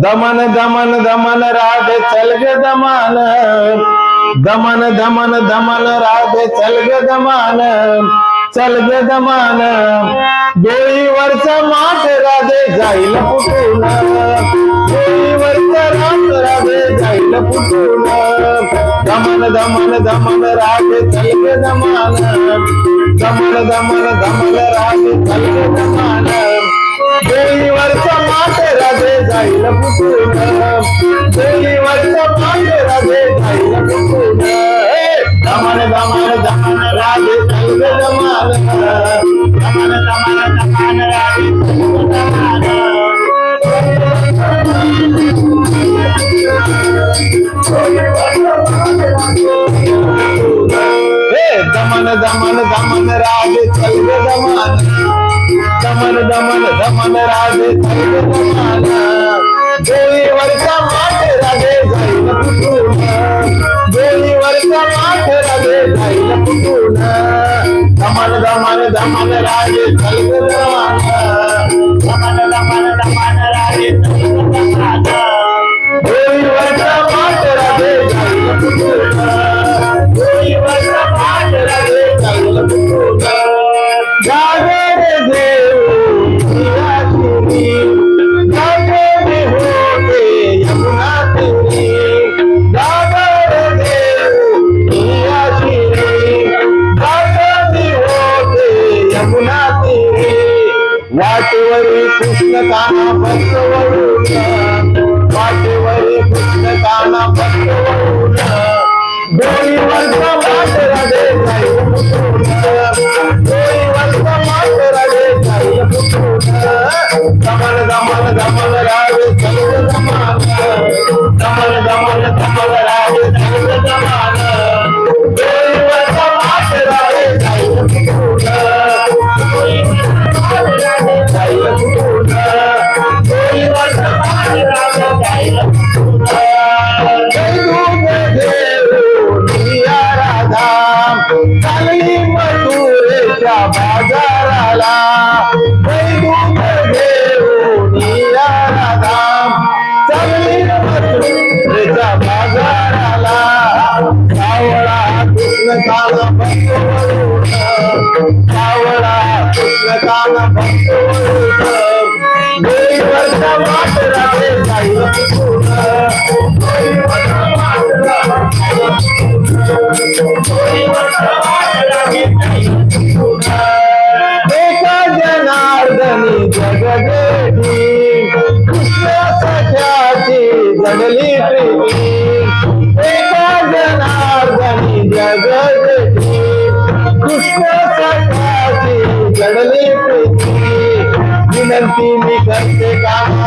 दमन दमन दमन राधे चल ग दमान, दमन दमन दमन राधे चल ग दमान, चल ग दमान. डोळीवरचा माठ राधे जाईल फुटून, डोळीवरचा राठ राधे जाईल फुटून. दमन दमन दमन राधे चल ग दमान, दमन दमन दमन राधे चल ग दमान. डोळीवरचा माठ राधे जाईल फुटून, डोळीवरचा माठ राधे जाईल फुटून. दमन दमन दमन राधे चल ग दमान, दमन दमन दमन राधे चल ग दमान. दमन दमन दमन राधे चल ग दमान, दमन दमन दमन राधे चल ग दमान. डोळीवरचा माठ राधे जाईल फुटून, डोळीवरचा माठ राधे जाईल फुटून. दमन दमन दमन राधे चल ग दमान, दमन दमन दमन राधे चल ग दमान. डोळीवरचा माठ राधे जाईल फुटून, डोळीवरचा माठ राधे जाईल फुटून. जागर देव तीरी, जागर होते यमुना तीरी, जागर देव तीरी, जागर होते यमुना तीरी. वाटेवरी कृष्ण काना बसवून, वाटेवरी कृष्ण काना बसवून. डोळीवरचा माठ राधे जाईल फुटून, डोळीवरचा माठ राधे जाईल फुटून. दमन दमन दमन राधे चल ग दमान, दमन दमन दमन राधे चल ग दमान. डोळीवरचा माठ राधे जाईल फुटून, डोळीवरचा माठ राधे जाईल फुटून. डोळीवरचा माठ राधे जाईल फुटून. चालली मथुरेच्या बाजाराला, वैदूत घेऊन या राधा. चालली मथुरेच्या बाजाराला, सावळा कृष्ण काना बसवून, सावळा कृष्ण काना बसवून. डोळीवरचा माठ राधे जाईल फुटून, डोळीवरचा माठ राधे एका जनार्दनी जगदेठी, कृष्ण सख्याची जडली प्रेमी. एका जनार्दनी जगदेठी, कृष्ण सख्याची जडली प्रेमी. विनंती मी करते काना